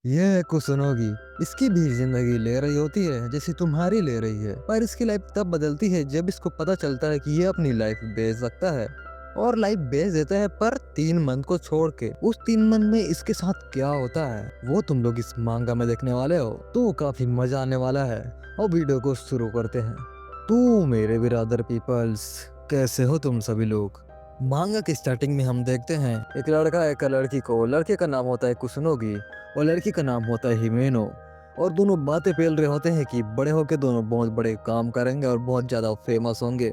ये है कुसुनोगी। इसकी भी जिंदगी ले रही होती है जैसे तुम्हारी ले रही है, पर इसकी लाइफ तब बदलती है जब इसको पता चलता है कि ये अपनी लाइफ बेच सकता है। और लाइफ बेच देता है, पर 3 मंथ को छोड़ के। उस 3 मंथ में इसके साथ क्या होता है वो तुम लोग इस मांगा में देखने वाले हो, तो काफी मजा आने वाला है। और वीडियो को शुरू करते हैं। तो मेरे बिरादर पीपल्स, कैसे हो तुम सभी लोग। मांगा की स्टार्टिंग में हम देखते हैं एक लड़का एक लड़की को। लड़के का नाम होता है कुसुनोगी और लड़की का नाम होता है हिमेनो। और दोनों बातें फैल रहे होते हैं कि बड़े होके दोनों बहुत बड़े काम करेंगे और बहुत ज्यादा फेमस होंगे।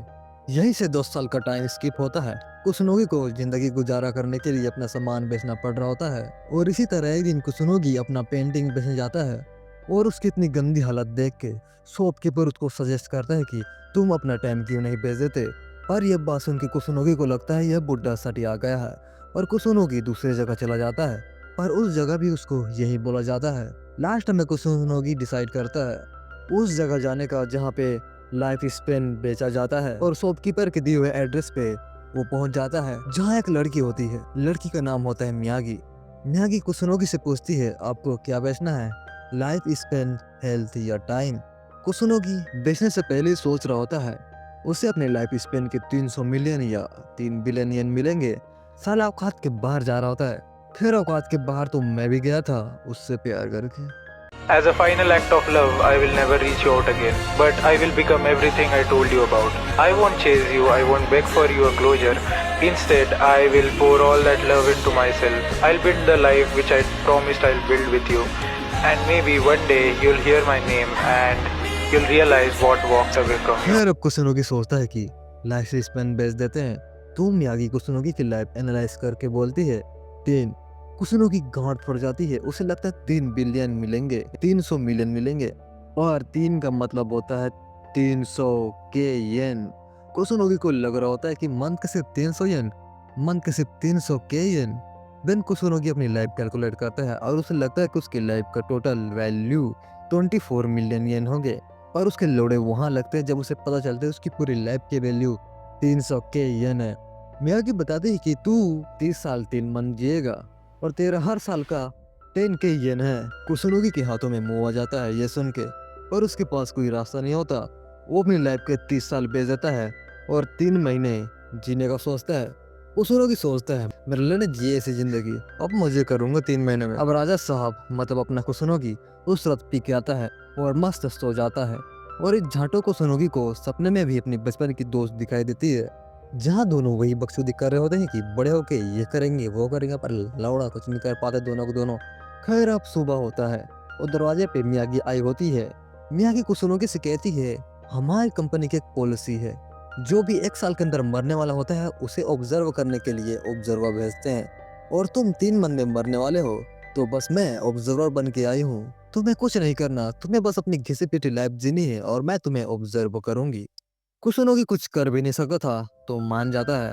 यहीं से 2 साल का टाइम स्किप होता है। कुसुनोगी को जिंदगी गुजारा करने के लिए अपना सामान बेचना पड़ रहा होता है। और इसी तरह एक दिन कुसुनोगी अपना पेंटिंग बेचने जाता है और उसकी इतनी गंदी हालत देख के शॉपकीपर उसको सजेस्ट करता है कि तुम अपना टाइम क्यों नहीं बेच देते। पर यह बात सुन के कुसुनोगी को लगता है यह बुढ़ा सटी आ गया है और कुसुनोगी दूसरी जगह चला जाता है। पर उस जगह भी उसको यही बोला जाता है। लास्ट में कुसुनोगी डिसाइड करता है उस जगह जाने का जहाँ पे लाइफ स्पेन बेचा जाता है। और शॉपकीपर के दिए हुए एड्रेस पे वो पहुंच जाता है जहाँ एक लड़की होती है। लड़की का नाम होता है मियागी। मियागी कुसुनोगी से पूछती है आपको क्या बेचना है, लाइफ स्पेन, हेल्थ या टाइम। कुसुनोगी बेचने से पहले ही सोच रहा होता है उसे अपने लाइफ स्पेन के 300 मिलियन या 3 बिलियन येन मिलेंगे। साला औकात के बाहर जा रहा होता है। फिर औकात के बाहर तो मैं भी गया था उससे प्यार करके। As a final act of love, I will never reach you out again, but I will become everything I told you about. I won't chase you, I won't beg for your closure. Instead, I will pour all that love into myself. I'll build the life which I promised I'll build with you. And maybe one day you'll hear my name and you'll realize what walks away from you. फिर अब कुसुनोगी सोचता है कि life span बेच देते हैं। तो Miyagi कुसुनोगी की लाइफ एनालाइज करके बोलती है 3। कुसुनोगी गांठ फट जाती है। उसे लगता है 3 बिलियन मिलेंगे, 300 मिलियन मिलेंगे। और 3 का मतलब होता है 300 के येन। कुसुनोगी को लग रहा होता है कि मंथ के सिर्फ 300 येन, मंथ के सिर्फ 300 के येन। देन कुसुनोगी अपनी लाइफ कैलकुलेट करता है और उसे लगता है कि उसकी लाइफ का टोटल वैल्यू 24 मिलियन येन होंगे। पर उसके लोड़े वहां लगते हैं जब उसे पता चलता है उसकी पूरी लाइफ की वैल्यू 300 के येन है। मियागी बताते हैं कि तू 30 साल 3 मंथ जिएगा और तेरा हर साल का 10 के येन है। कुसुनोगी के हाथों में मुंह आ जाता है ये सुन के। पर उसके पास कोई रास्ता नहीं होता। वो अपनी लाइफ के 30 साल बेच देता है और 3 महीने जीने का सोचता है। कुसुनोगी सोचता है मेरे लिए ने जी ऐसी जिंदगी, अब मजे करूंगा 3 महीने में। अब राजा साहब मतलब अपना कुसुनोगी उस रात पी के आता है और मस्त सो जाता है। और इस झाटो कुसुनोगी को सपने में भी अपनी बचपन की दोस्त दिखाई देती है, जहाँ दोनों वही बकचोदी कर रहे होते हैं कि बड़े होके ये करेंगे वो करेंगे, पर लौड़ा कुछ नहीं कर पाते दोनों को दोनों। खैर अब सुबह होता है और दरवाजे पे मियागी आई होती है। मियागी कुसुनोगी से कहती है हमारी कंपनी की एक पॉलिसी है, जो भी 1 साल के अंदर मरने वाला होता है उसे ऑब्जर्व करने के लिए ऑब्जर्वर भेजते हैं। और तुम 3 मंथ में मरने वाले हो, तो बस मैं ऑब्जर्वर बन के आई हूँ। तुम्हें कुछ नहीं करना, तुम्हें बस अपनी घिसी पिटी लाइफ जीनी है और मैं तुम्हें ऑब्जर्व करूंगी। कुसुनोगी कुछ कर भी नहीं सकता था तो मान जाता है।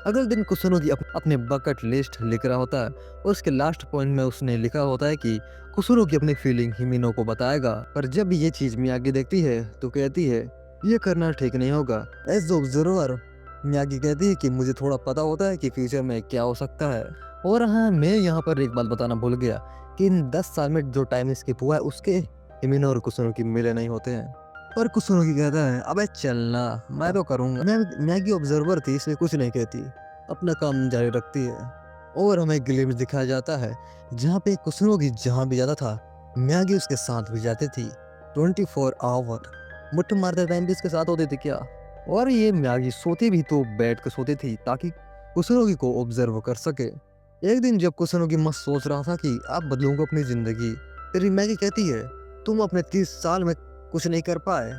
अगले दिन कुसुनोगी अपने बकेट लिस्ट लिख रहा होता है और उसके लास्ट पॉइंट में उसने लिखा होता है कि कुसुनोगी अपनी फीलिंग हिमिनो को बताएगा। पर जब ये चीज मियागी देखती है तो कहती है ये करना ठीक नहीं होगा। एज ऑब्जर्वर मियागी कहती है कि मुझे थोड़ा पता होता है कि फ्यूचर में क्या हो सकता है। और हाँ, मैं यहाँ पर एक बात बताना भूल गया कि इन 10 साल में जो टाइम स्किप हुआ है उसके हिमिनो और कुसुनोगी मिले नहीं होते हैं। पर कुसुनोगी कहता है अबे चलना, मैं तो करूंगा। मैगी ऑब्जर्वर थी इसलिए कुछ नहीं कहती, अपना काम जारी रखती है। और हमें ग्लिम्स दिखाया जाता है जहाँ पे कुसुनोगी जहाँ भी जाता था मैगी उसके साथ भी जाती थी। 24 आवर मुट्ठ मारते टाइम भी उसके साथ होती थी क्या। और ये मैगी सोती भी तो बैठ कर सोती थी ताकि कुसुनोगी को ऑब्जर्व कर सके। एक दिन जब कुसुनोगी मस्त सोच रहा था कि अब बदलूंगा अपनी जिंदगी, तेरी मैगी कहती है तुम अपने 30 साल में कुछ नहीं कर पाए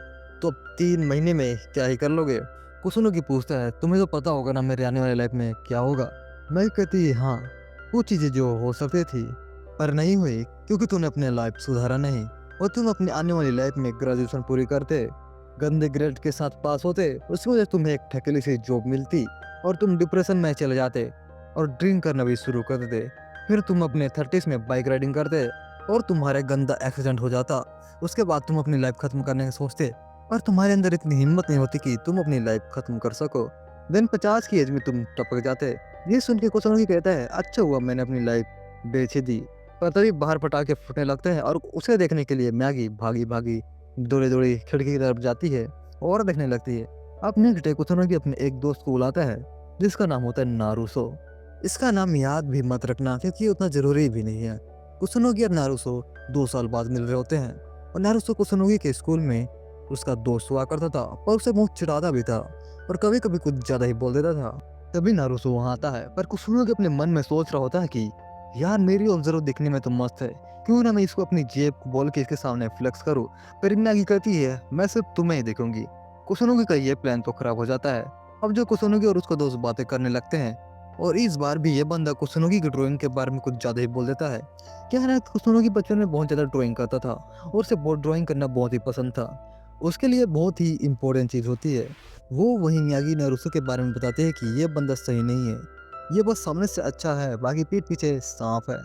तो अब 3 महीने में क्या ही कर लोगे। कुसुनोगी पूछता है तुम्हें तो पता होगा ना मेरे आने वाली लाइफ में क्या होगा। मैं कहती है हाँ, कुछ चीजें जो हो सकती थी पर नहीं हुई क्योंकि तूने अपने लाइफ सुधारा नहीं। और तुम अपने आने वाली लाइफ में ग्रेजुएशन पूरी करते, गंदे ग्रेड के साथ पास होते, उसकी वजह से तुम्हें एक ठकेली से जॉब मिलती और तुम डिप्रेशन में चले जाते और ड्रिंक करना भी शुरू कर देते। फिर तुम अपने 30s में बाइक राइडिंग करते और तुम्हारे गंदा एक्सीडेंट हो जाता। उसके बाद तुम अपनी लाइफ खत्म करने का सोचते पर तुम्हारे अंदर इतनी हिम्मत नहीं होती कि तुम अपनी लाइफ खत्म कर सको। देन 50 की एज में तुम टपक जाते। ये सुन के कुछ कहता है अच्छा हुआ मैंने अपनी लाइफ बेच ही दी। पर तभी बाहर पटाखे फूटने लगते हैं और उसे देखने के लिए मैगी भागी भागी दौड़ी खिड़की की तरफ जाती है और देखने लगती है। अब नेक्स्ट डे कुसुनोगी अपने एक दोस्त को बुलाता है जिसका नाम होता है नारुसो। इसका नाम याद भी मत रखना क्योंकि ये उतना जरूरी भी नहीं है। कुसुनोगी और नारुसो 2 साल बाद मिल रहे होते हैं और नारुसो कुसुनोगी के स्कूल में उसका दोस्त हुआ करता था पर उसे बहुत चिढ़ाता भी था और कभी कभी कुछ ज्यादा ही बोल देता था। तभी नारुसो वहाँ आता है पर कुसुनोगी अपने मन में सोच रहा होता है कि यार मेरी ऑब्जर्व दिखने में तो मस्त है, क्यों ना मैं इसको अपनी जेब को बोल के इसके सामने फ्लेक्स करूँ। पर मैगी कहती है मैं सिर्फ तुम्हें ही देखूंगी। कुसुनोगी का ये प्लान तो खराब हो जाता है। अब जो कुसुनोगी और उसका दोस्त बातें करने लगते हैं और इस बार भी ये बंदा कुसुनोगी की ड्राइंग के बारे में कुछ ज़्यादा ही बोल देता है। क्या है ना, कुसुनोगी बचपन में बहुत ज़्यादा ड्राइंग करता था और उसे बहुत ड्राइंग करना बहुत ही पसंद था। उसके लिए बहुत ही इम्पोर्टेंट चीज़ होती है। वो वहीं मियागी नारुतो के बारे में बताते हैं कि ये बंदा सही नहीं है, ये बस सामने से अच्छा है बाकी पीठ पीछे सांप है।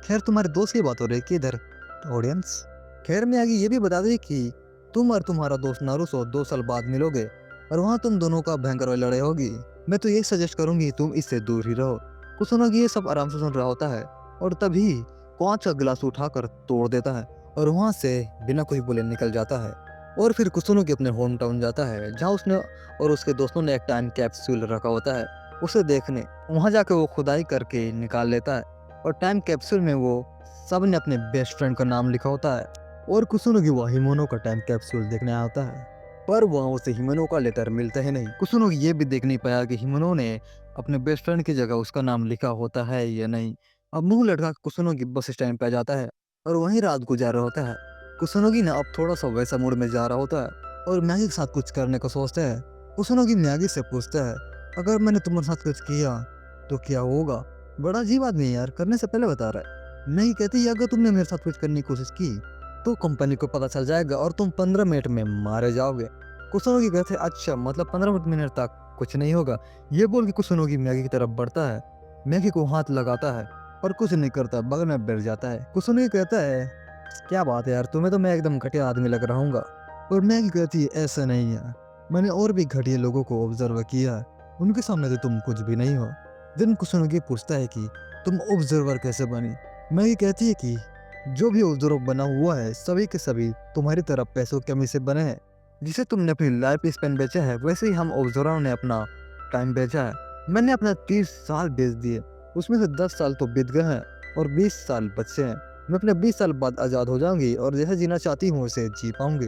खैर तुम्हारे दोस्त की बात हो रही है कि इधर ऑडियंस। खैर मियागी ये भी बता दे कि तुम और तुम्हारा दोस्त नारुतो 2 साल बाद मिलोगे और वहाँ तुम दोनों का भयंकर वाली लड़ाई होगी। मैं तो यही सजेस्ट करूंगी तुम इससे दूर ही रहो। कुसुनोगी ये सब आराम से सुन रहा होता है और तभी कांच का गिलास उठाकर तोड़ देता है और वहाँ से बिना कुछ बोले निकल जाता है। और फिर कुसुनोगी अपने होम टाउन जाता है जहाँ उसने और उसके दोस्तों ने एक टाइम कैप्सूल रखा होता है उसे देखने। वहाँ जाकर वो खुदाई करके निकाल लेता है और टाइम कैप्सूल में वो सब ने अपने बेस्ट फ्रेंड का नाम लिखा होता है और कुसुनोगी वह हिमोनो का टाइम कैप्सूल देखने आया होता है पर वहाँ उसे हिमोनो का लेटर मिलता ही नहीं। कुसुनोगी ये भी देख नहीं पाया कि हिमोनो ने अपने बेस्ट फ्रेंड की जगह उसका नाम लिखा होता है या नहीं। अब मुंह लटका के कुसुनोगी बस स्टैंड पे आ जाता है और वहीं रात गुजार रहा होता है। कुसुनोगी ना अब थोड़ा सा वैसा मूड में जा रहा होता है और मैगी के साथ कुछ करने का सोचता है। कुसुनोगी मैगी से पूछता है अगर मैंने तुम्हारे साथ कुछ किया तो क्या होगा। बड़ा अजीब आदमी है यार, करने से पहले बता रहा है। मैगी कहती है अगर तुमने मेरे साथ कुछ करने की कोशिश की तो कंपनी को पता चल जाएगा और तुम 15 मिनट में मारे जाओगे। कुसुनोगी कहते हैं अच्छा मतलब 15 मिनट तक कुछ नहीं होगा। ये बोल के कुसुनोगी मैगी की तरफ बढ़ता है, मैगी को हाथ लगाता है और कुछ नहीं करता, बगल में बैठ जाता है। कुसुनोगी कहता है क्या बात है यार, तुम्हें तो मैं एकदम घटिया आदमी लग रहा हूँ। और मैगी कहती है ऐसा नहीं है, मैंने और भी घटिया लोगों को ऑब्जर्व किया है, उनके सामने तो तुम कुछ भी नहीं हो। दिन कुसुनोगी पूछता है कि तुम ऑब्जर्वर कैसे बनी। मैगी कहती है कि जो भी ऑब्जर्वर बना हुआ है सभी के सभी तुम्हारी तरफ पैसों की कमी से बने हैं। जिसे तुमने अपनी लाइफ स्पेन बेचा है वैसे ही हम ऑब्जर्वर ने अपना टाइम बेचा है। मैंने अपना 30 साल बेच दिए, उसमें से 10 साल तो बीत गए हैं और 20 साल बचे हैं। मैं अपने 20 साल बाद आज़ाद हो जाऊंगी और जैसे जीना चाहती हूँ उसे जी पाऊंगी।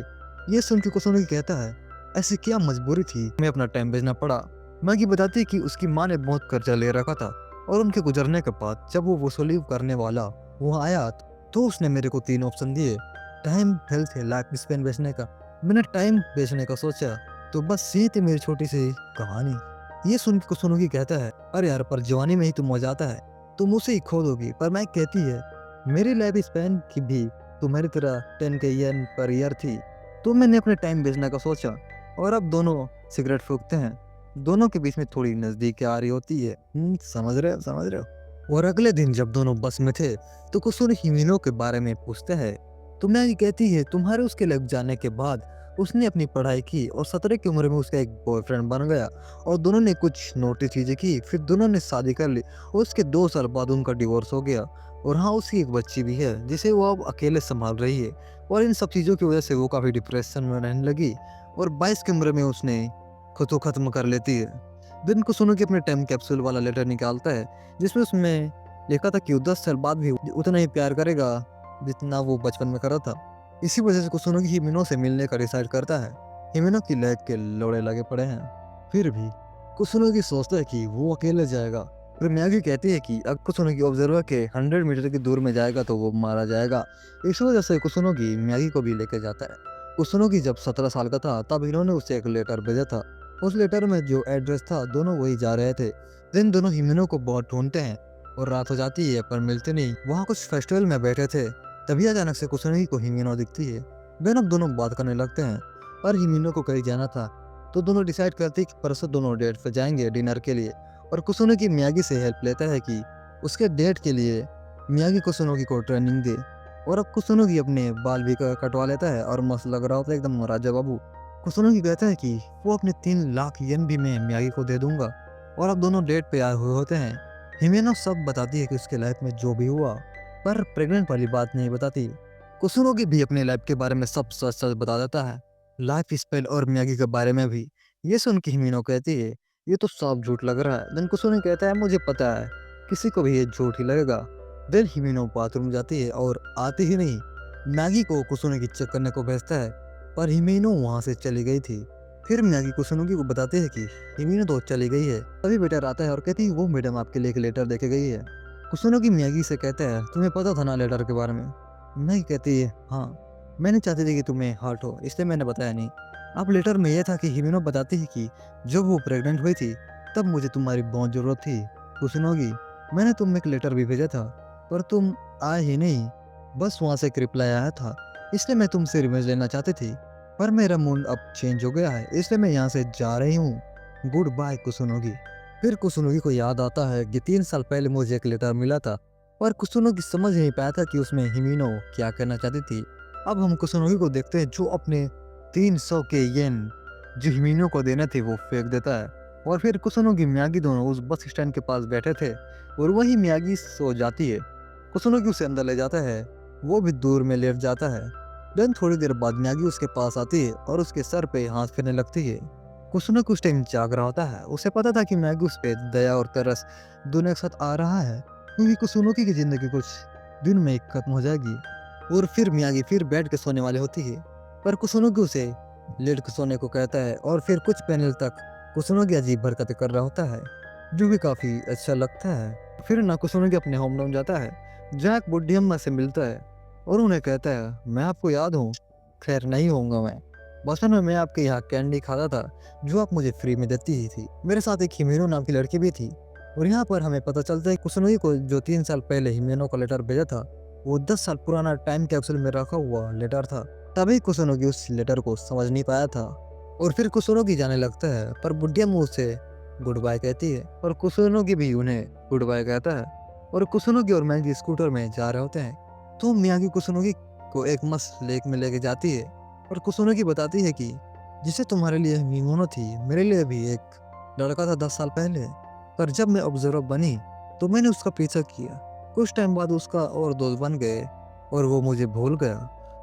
ये सुन के कुसुनोगी कहता है ऐसी क्या मजबूरी थी मैं अपना टाइम बेचना पड़ा। मैगी बताती है कि उसकी माँ ने बहुत कर्जा ले रखा था और उनके गुजरने के बाद जब वो वसूली करने वाला वहाँ आया तो उसने मेरे को 3 ऑप्शन दिए, टाइम, हेल्थ या लाइफ स्पेन बेचने का। मैंने टाइम बेचने का सोचा तो बस ये थी मेरी छोटी सी कहानी। ये सुन के कुसुनोगी कहता है अरे यार पर जवानी में ही तो मजा आता है, तुम उसे ही खो दोगी। पर मैं कहती है मेरी लाइफ स्पेन की भी तुम्हारी तरह 10K येन पर ईयर थी, तो मैंने अपने टाइम बेचने का सोचा। और अब दोनों सिगरेट फूकते हैं, दोनों के बीच में थोड़ी नजदीक आ रही होती है। समझ रहे हो, समझ रहे हो। और अगले दिन जब दोनों बस में थे तो कुसुन हिमिनो के बारे में पूछते हैं तो मैगी कहती है तुम्हारे उसके लग जाने के बाद उसने अपनी पढ़ाई की और 17 की उम्र में उसका एक बॉयफ्रेंड बन गया और दोनों ने कुछ नोटिस चीजें की, फिर दोनों ने शादी कर ली और उसके 2 साल बाद उनका डिवोर्स हो गया। और हाँ उसकी एक बच्ची भी है जिसे वो अब अकेले संभाल रही है। और इन सब चीज़ों की वजह से वो काफ़ी डिप्रेशन में रहने लगी और 22 की उम्र में उसने खुद को ख़त्म कर लेती है। दिन कुसुनोगी अपने टाइम कैप्सूल वाला लेटर निकालता है जिसमें उसमें लिखा था कि वो 10 साल बाद भी उतना ही प्यार करेगा जितना वो बचपन में करा था। इसी वजह से कुसुनोगी हिमिनो से मिलने का डिसाइड करता है। हिमिनो की लैग के लोड़े लगे पड़े हैं, फिर भी कुसुनोगी सोचता है कि वो अकेले जाएगा। फिर मैगी कहती है कि अगर कुसुनोगी ऑब्जर्वर के 100 मीटर की दूर में जाएगा तो वो मारा जाएगा। इस वजह से कुसुनोगी मैगी को भी लेकर जाता है। कुसुनोगी जब 17 साल का था तब इन्होंने उसे एक लेटर भेजा था। उस लेटर में जो एड्रेस था दोनों वही जा रहे थे। दिन दोनों हिमिनो को बहुत ढूंढते हैं और रात हो जाती है पर मिलते नहीं। वहाँ कुछ फेस्टिवल में बैठे थे तभी अचानक से कुसुनोगी को हिमिनो दिखती है। देन अब दोनों बात करने लगते हैं और हिमिनो को कहीं जाना था तो दोनों डिसाइड करते हैं कि परसों दोनों डेट पे जाएंगे डिनर के लिए। और कुसुनोगी मियागी से हेल्प लेता है कि उसके डेट के लिए मियागी कुसुनोगी को ट्रेनिंग दे। और अब कुसुनोगी अपने बाल भी कटवा लेता है और मस्त लग रहा होता है एकदम राजा बाबू। कुसुनोगी कहता है कि वो अपने 3 लाख येन भी मैं मियागी को दे दूंगा। और अब दोनों डेट पे आए हुए होते हैं। हिमेनो सब बताती है कि उसके लाइफ में जो भी हुआ पर प्रेग्नेंट वाली बात नहीं बताती। कुसुनोगी भी अपने लाइफ के बारे में सब सच सच बता देता है, लाइफ स्पेल और मियागी के बारे में भी। ये सुन के हिमिनो कहती है, ये तो साफ झूठ लग रहा है। देन कुसुनो कहता है, मुझे पता है किसी को भी ये झूठ ही लगेगा। देन हिमिनो बाथरूम जाती है और आती ही नहीं मैगी को कुसुनो की चेक करने को भेजता है, पर हिमिनो वहां से चली गई थी। फिर मैगी कुसुनुगी को बताते हैं कि हिमिनो तो चली गई है। तभी वेटर आता है और कहती है, वो मैडम आपके लिए एक लेटर देके गई है। कुसुनुगी मैगी से कहता है, तुम्हें पता था ना लेटर के बारे में? मैगी कहती है, हाँ, मैंने चाहती थी कि तुम्हें हार्ट हो, इसलिए मैंने बताया नहीं। अब लेटर में यह था कि हिमिनो बताती है कि जब वो प्रेग्नेंट हुई थी तब मुझे तुम्हारी बहुत ज़रूरत थी। कुसुनोगी, मैंने तुम्हें एक लेटर भी भेजा था पर तुम आए ही नहीं, बस वहाँ से एक रिप्लाई आया था, इसलिए मैं तुमसे रिवेंज लेना चाहती थी, पर मेरा मूड अब चेंज हो गया है, इसलिए मैं यहाँ से जा रही हूँ। Goodbye Kusunogi. फिर कुसुनोगी को याद आता है कि 3 साल पहले मुझे एक लेटर मिला था, पर कुसुनोगी समझ नहीं पाया था कि उसमें हिमिनो क्या कहना चाहती थी। अब हम कुसुनोगी को देखते हैं जो अपने 300 के येन जो हिमिनो को देने थे वो फेंक देता है। और फिर कुसुनोगी मियागी दोनों उस बस स्टैंड के पास बैठे थे और वही मियागी सो जाती है। कुसुनोगी उसे अंदर ले जाता है, वो भी दूर में लेट जाता है। देन थोड़ी देर बाद मियागी उसके पास आती है और उसके सर पे हाथ फेरने लगती है। कुसुनोगी उस टाइम जाग रहा होता है, उसे पता था कि मियागी उस पे दया और तरस दोनों एक साथ आ रहा है, क्योंकि कुसुनोगी की जिंदगी कुछ दिन में ही खत्म हो जाएगी। और फिर मियागी फिर बैठ के सोने वाली होती है, पर कुसुनोगी उसे लेट के सोने को कहता है। और फिर कुछ पैनल तक कुसुनोगी अजीब हरकतें कर रहा होता है, जो भी काफ़ी अच्छा लगता है। फिर ना कुसुनोगी अपने होम टाउन जाता है, जहाँ एक बुढ़ी अम्मा से मिलता है और उन्हें कहता है, मैं आपको याद हूँ? खैर नहीं होऊंगा मैं, बचपन में मैं आपके यहाँ कैंडी खाता था जो आप मुझे फ्री में देती ही थी। मेरे साथ एक हिमेनो नाम की लड़की भी थी। और यहाँ पर हमें पता चलता है कुसुनोगी को जो 3 साल पहले हिमेनो का लेटर भेजा था वो 10 साल पुराना टाइम कैप्सूल में रखा हुआ लेटर था। तभी कुसुनोगी उस लेटर को समझ नहीं पाया था और फिर कुसुनोगी जाने लगता है, पर बुढ़िया मुंह से गुड बाय कहती है और कुसुनोगी भी उन्हें गुड बाय कहता है। और कुसुनोगी और मैगी स्कूटर में जा रहे होते हैं तो मियागी कुसुनोगी को एक मस्त लेक में लेके जाती है और कुसुनोगी बताती है कि जिसे तुम्हारे लिए मिमोनो थी, मेरे लिए भी एक लड़का था 10 साल पहले, पर जब मैं ऑब्जर्वर बनी तो मैंने उसका पीछा किया। कुछ टाइम बाद उसका और दोस्त बन गए और वो मुझे भूल गया,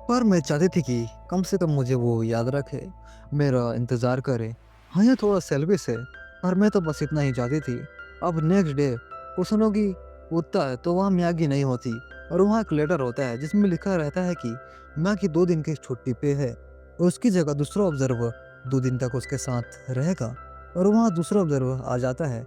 पर मैं चाहती थी कि कम से कम मुझे वो याद रखे, मेरा इंतज़ार करे। हाँ, ये थोड़ा सेल्फिश है, पर मैं तो बस इतना ही चाहती थी। अब नेक्स्ट डे कुसुनोगी उठता है तो वहाँ मियागी नहीं होती और वहाँ एक लेटर होता है जिसमें लिखा रहता है कि मियागी 2 दिन की छुट्टी पे है और उसकी जगह दूसरा ऑब्जर्वर 2 दिन तक उसके साथ रहेगा। और वहाँ दूसरा ऑब्जर्वर आ जाता है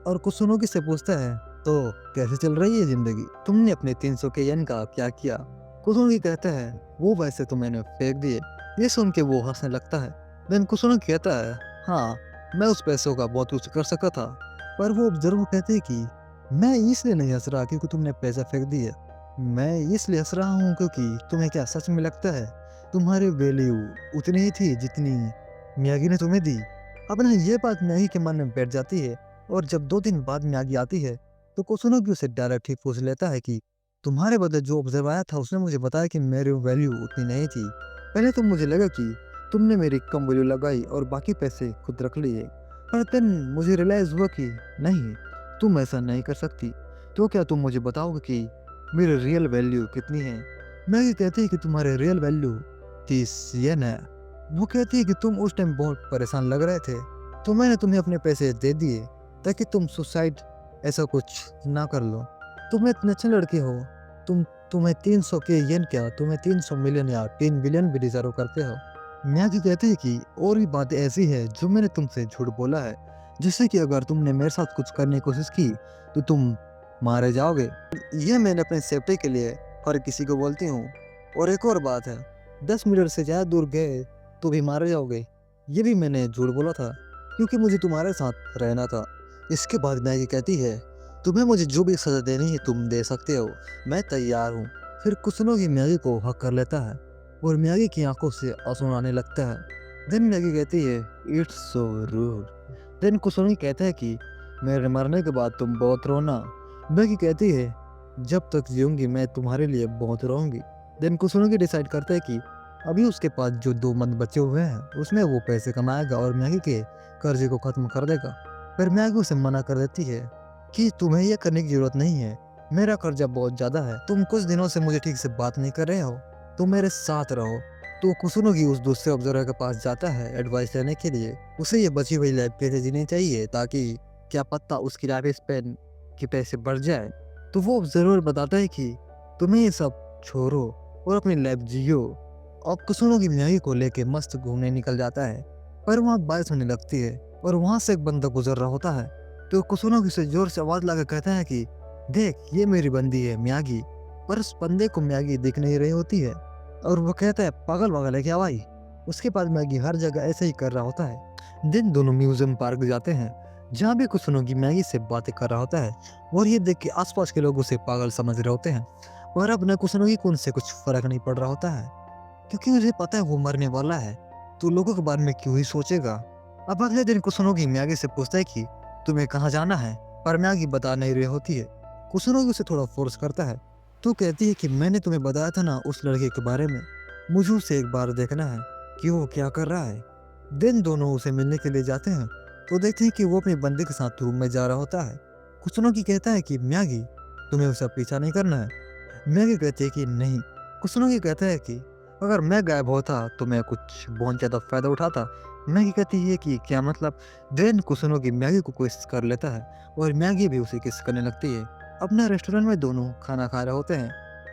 और कुसुनोगी से पूछता है, तो कैसे चल रही है जिंदगी? तुमने अपने 300 के येन का क्या किया? कुसुनोगी कहता है, वो पैसे तो मैंने फेंक दिए। ये सुन के वो हंसने लगता है। देन कुसुनोगी कहता है, हाँ, मैं उस पैसों का बहुत कुछ कर सका था। पर वो ऑब्जर्वर कहते हैं कि मैं इसलिए नहीं हंस रहा क्योंकि तुमने पैसा फेंक दिए, मैं इसलिए हंस रहा हूँ क्योंकि तुम्हें क्या सच में लगता है तुम्हारी वैल्यू उतनी ही थी जितनी मियागी ने तुम्हें दी? अब ना ये बात मियागी के मन में बैठ जाती है और जब 2 दिन बाद मियागी आती है तो कुसुनोगी उसे डायरेक्ट ही पूछ लेता है कि तुम्हारे बदले जो ऑब्जर्वर आया था उसने मुझे बताया कि मेरी वैल्यू उतनी नहीं थी। पहले तो मुझे लगा कि तुमने मेरी कम वैल्यू लगाई और बाकी पैसे खुद रख लिए, पर देन मुझे रियलाइज हुआ कि नहीं, तुम ऐसा नहीं कर सकती। तो क्या तुम मुझे बताओगे कि मेरी रियल वैल्यू कितनी है? मैगी कहती है कि तुम्हारे रियल वैल्यू 30 येन है। वो कहती है कि तुम उस टाइम बहुत परेशान लग रहे थे तो मैंने तुम्हें अपने पैसे दे दिए ताकि तुम सुसाइड ऐसा कुछ ना कर लो। तुम इतने अच्छे लड़के हो, तुम्हें 300 के येन क्या, तुम्हें 300 मिलियन या 3 बिलियन भी डिजर्व करते हो। मियागी कहती है कि और भी बातें ऐसी है जो मैंने तुमसे झूठ बोला है, जिससे कि अगर तुमने मेरे साथ कुछ करने की कोशिश की तो तुम मारे जाओगे। ये मैंने अपने सेफ्टी के लिए हर किसी को बोलती हूँ। और एक और बात है, 10 मीटर से ज़्यादा दूर गए तो भी मारे जाओगे, ये भी मैंने झूठ बोला था क्योंकि मुझे तुम्हारे साथ रहना था। इसके बाद मैगी कहती है, तुम्हें मुझे जो भी सज़ा देनी है तुम दे सकते हो, मैं तैयार हूँ। फिर कुसुनोगी मियागी को हक कर लेता है और मियागी की आंखों से आंसू आने लगता है। देन मियागी कहती है, इट्स सो रूड। देन कुसुनोगी कहता है कि मेरे मरने के बाद तुम बहुत रोना। मियागी कहती है, जब तक जीऊंगी मैं तुम्हारे लिए बहुत रोऊंगी। देन कुसुनोगी डिसाइड करता है कि अभी उसके पास जो 2 मंथ बचे हुए हैं उसमें वो पैसे कमाएगा और मियागी के कर्जे को खत्म कर देगा। पर मियागी उसे मना कर देती है कि तुम्हें यह करने की जरूरत नहीं है, मेरा कर्जा बहुत ज्यादा है, तुम कुछ दिनों से मुझे ठीक से बात नहीं कर रहे हो, तुम मेरे साथ रहो। तो कुसुनुगी उस दूसरे ऑब्जर्वर के पास जाता है एडवाइस लेने के लिए। उसे ये बची हुई लाइफ कैसे जीनी चाहिए ताकि क्या पता उसकी लाइफ स्पेन के पैसे बढ़ जाए। तो वो ऑब्जर्वर बताता है कि तुम्हें ये सब छोड़ो और अपनी लाइफ जियो। अब कुसुनुगी मियागी को लेके मस्त घूमने निकल जाता है, पर वहाँ बारिश होने लगती है और वहाँ से एक बंदा गुजर रहा होता है। तो कुसुनुगी से जोर से आवाज लाकर कहता है कि देख ये मेरी बंदी है मियागी। पर उस बंदे को मियागी दिख नहीं रही होती है और वो कहता है पागल वागल है क्या भाई। उसके बाद मैगी हर जगह ऐसे ही कर रहा होता है। दिन दोनों म्यूजियम पार्क जाते हैं जहाँ भी कुसुनुगी मैगी से बातें कर रहा होता है और ये देख के आसपास के लोग उसे पागल समझ रहे होते हैं। पर अब न कुसुनुगी को उनसे कुछ फर्क नहीं पड़ रहा होता है क्योंकि उसे पता है वो मरने वाला है, तो लोगों के बारे में क्यों ही सोचेगा। अब अगले दिन कुसुनुगी मियागी से पूछता है कि तुम्हें कहाँ जाना है, पर मियागी बता नहीं रही होती है। कुसुनुगी उसे थोड़ा फोर्स करता है। तो कहती है कि मैंने तुम्हें बताया था ना उस लड़के के बारे में, मुझे उसे एक बार देखना है कि वो क्या कर रहा है। दिन दोनों उसे मिलने के लिए जाते हैं तो देखते हैं कि वो अपने बंदे के साथ रूम में जा रहा होता है। कुसुनुगी कहता है कि मियागी तुम्हें उसका पीछा नहीं करना है। मियागी कहती है कि नहीं। कुसुनुगी कहता है कि अगर मैं गायब होता तो मैं कुछ बहुत ज़्यादा फायदा उठाता। मैगी कहती है कि क्या मतलब। देन कुसुनुगी मैगी को किस कर लेता है और मैगी भी उसे किस करने लगती है। अपना रेस्टोरेंट में दोनों खाना खा रहे होते हैं।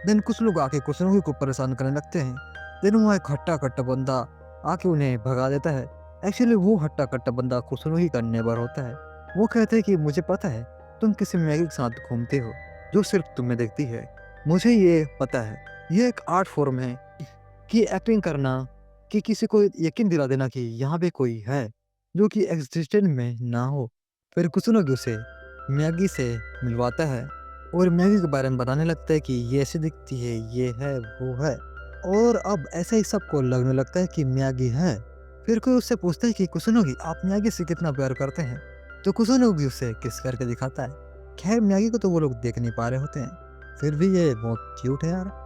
देन कुछ लोग आके कुसुनुगी को परेशान करने लगते हैं। देन वहाँ एक हट्टा कट्टा बंदा आके उन्हें भगा देता है। एक्चुअली वो हट्टा कट्टा बंदा कुसुनुगी का नेबर होता है। वो कहते हैं कि मुझे पता है तुम किसी मैगी के साथ घूमते हो जो सिर्फ तुम्हें देखती है। मुझे ये पता है ये एक आर्ट फॉर्म है कि एक्टिंग करना, कि किसी को यकीन दिला देना कि यहाँ पे कोई है जो कि एग्जिस्टेंस में ना हो। फिर कुसुनुगी उसे मैगी से मिलवाता है और मैगी के बारे में बताने लगता है कि ये ऐसे दिखती है, ये है, वो है। और अब ऐसे ही सबको लगने लगता है कि मैगी है। फिर कोई उससे पूछता है कि कुसुनुगी आप मैगी से कितना प्यार करते हैं, तो कुसुनुगी उसे किस करके दिखाता है। खैर मैगी को तो वो लोग देख नहीं पा रहे होते हैं, फिर भी ये बहुत क्यूट है यार।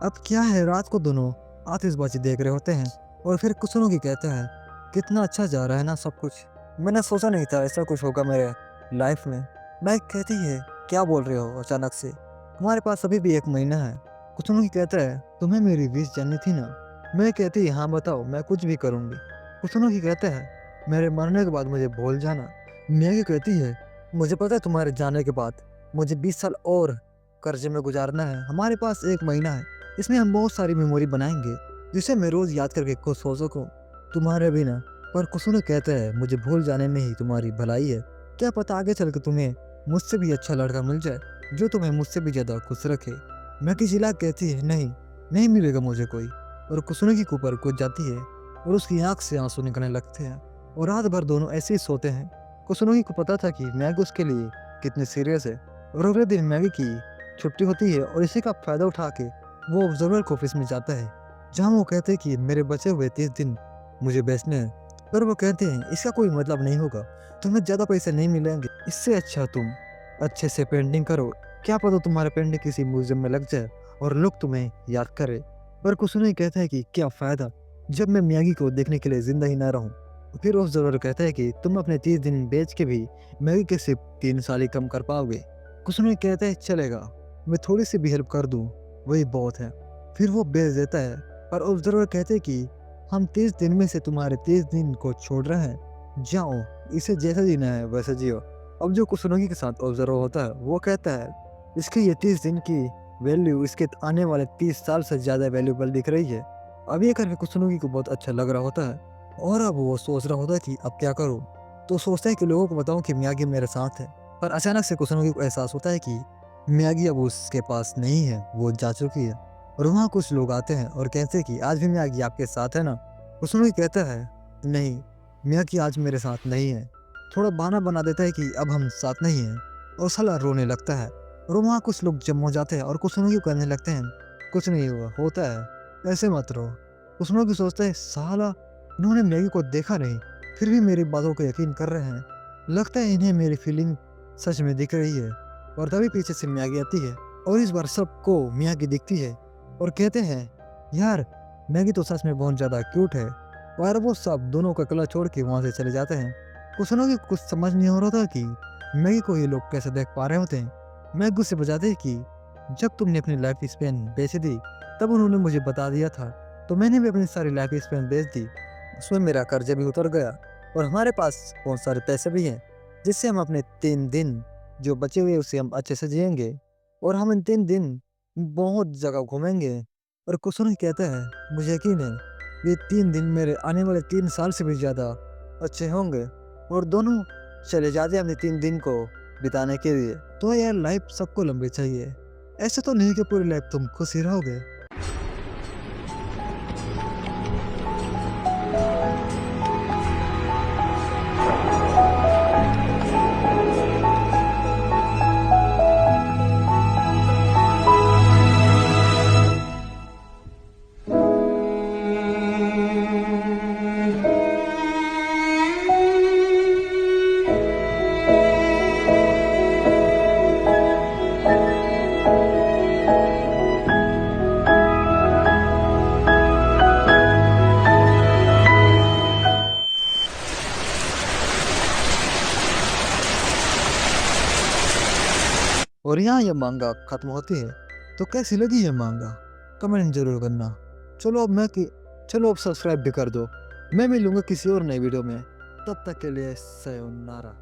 अब क्या है, रात को दोनों आतिशबाजी देख रहे होते हैं और फिर कुसुनुगी कहता है कितना अच्छा जा रहा है ना सब कुछ, मैंने सोचा नहीं था ऐसा कुछ होगा मेरे लाइफ में। मैग कहती है क्या बोल रहे हो अचानक से, तुम्हारे पास अभी भी 1 महीना है। कुसुनुगी कहता है तुम्हें मेरी विश जाननी थी ना। मैं कहती है हाँ बताओ मैं कुछ भी करूँगी। कुसुनुगी कहता है मेरे मरने के बाद मुझे भूल जाना। मैगी कहती है मुझे पता है तुम्हारे जाने के बाद मुझे 20 साल और कर्जे में गुजारना है, हमारे पास 1 महीना है, इसमें हम बहुत सारी मेमोरी बनाएंगे जिसे मैं रोज याद करके खुश हो सकूं तुम्हारे बिना। पर कुसुनुगी कहता है मुझे भूल जाने में ही तुम्हारी भलाई है, क्या पता आगे चल के तुम्हें मुझसे भी अच्छा लड़का मिल जाए जो तुम्हें मुझसे भी ज्यादा खुश रखे। मैगी चिल्ला कहती है नहीं, नहीं मिलेगा मुझे कोई, और कुसुनुगी के ऊपर कूद जाती है और उसकी आंख से आंसू निकलने लगते हैं और रात भर दोनों ऐसे ही सोते हैं। कुसुनुगी को पता था कि मैगी उसके लिए कितनी सीरियस है और अगले दिन मैगी की छुट्टी होती है और इसी का फायदा उठा के वो ऑब्जर्वर के ऑफिस में जाता है जहाँ वो कहते हैं कि मेरे बचे हुए 30 दिन मुझे बेचने हैं। पर वो कहते हैं इसका कोई मतलब नहीं होगा, तुम्हें ज़्यादा पैसे नहीं मिलेंगे, इससे अच्छा तुम अच्छे से पेंटिंग करो, क्या पता तुम्हारा पेंटिंग किसी म्यूजियम में लग जाए और लोग तुम्हें याद करे। पर कुसुनुगी कहता है कि क्या फ़ायदा जब मैं मैगी को देखने के लिए ज़िंदा ही ना रहूँ। फिर ऑब्जर्वर कहता है कि तुम अपने 30 दिन बेच के भी मैगी के सिर्फ 3 साल ही कम कर पाओगे। कुसुनुगी कहता है चलेगा, मैं थोड़ी सी भी हेल्प कर दूँ वही बहुत है। फिर वो बेच देता है। पर ऑब्जर्वर कहते हैं कि हम 30 दिन में से तुम्हारे 30 दिन को छोड़ रहे हैं, जाओ इसे जैसा जीना है वैसे जियो। अब जो कुसुनुगी के साथ ऑब्जर्वर होता है वो कहता है इसके ये 30 दिन की वैल्यू इसके आने वाले 30 साल से ज़्यादा वैल्यूबल दिख रही है। अब ये करके कुसुनुगी को बहुत अच्छा लग रहा होता है और अब वो सोच रहा होता है कि अब क्या करूँ। तो सोचता है कि लोगों को बताऊँ कि मियागी मेरे साथ है। पर अचानक से कुसुनुगी को एहसास होता है कि मियागी अब उसके पास नहीं है, वो जा चुकी है। और वहाँ कुछ लोग आते हैं और कहते हैं कि आज भी मियागी आपके साथ है ना। कुसुनुगी कहता है नहीं, मियागी आज मेरे साथ नहीं है। थोड़ा बहाना बना देता है कि अब हम साथ नहीं हैं और साला रोने लगता है। और वहाँ कुछ लोग जम हो जाते हैं और कुसुनुगी को कहने लगते हैं कुछ नहीं हुआ, होता है, ऐसे मत रो। कुसुनुगी सोचता है साला इन्होंने मैगी को देखा नहीं फिर भी मेरी बातों को यकीन कर रहे हैं, लगता है इन्हें मेरी फीलिंग सच में दिख रही है। और तभी पीछे से मियागी आती है और इस बार सबको मियागी दिखती है और कहते हैं यार मैगी तो सच में बहुत ज़्यादा क्यूट है। और वो सब दोनों का कला छोड़ के वहाँ से चले जाते हैं। कुसुनुगी को कुछ समझ नहीं हो रहा था कि मैगी को ये लोग कैसे देख पा रहे होते हैं। मैं गुस्से बजाते कि जब तुमने अपनी लाइफ स्पेन बेच दी तब उन्होंने मुझे बता दिया था, तो मैंने भी अपनी सारी लाइफ स्पेन बेच दी। उसमें मेरा कर्जा भी उतर गया और हमारे पास बहुत सारे पैसे भी हैं, जिससे हम अपने 3 दिन जो बचे हुए उसे हम अच्छे से जिएंगे और हम इन 3 दिन बहुत जगह घूमेंगे। और कुसुम कहता है, मुझे यकीन है ये 3 दिन मेरे आने वाले 3 साल से भी ज़्यादा अच्छे होंगे। और दोनों चले जाते हैं अपने 3 दिन को बिताने के लिए। तो यार लाइफ सबको लंबी चाहिए, ऐसे तो नहीं कि पूरी लाइफ तुम खुश ही रहोगे। और यहाँ ये मांगा खत्म होती है। तो कैसी लगी ये मांगा कमेंट जरूर करना। चलो अब सब्सक्राइब भी कर दो। मैं मिलूंगा किसी और नई वीडियो में, तब तक के लिए सयोनारा।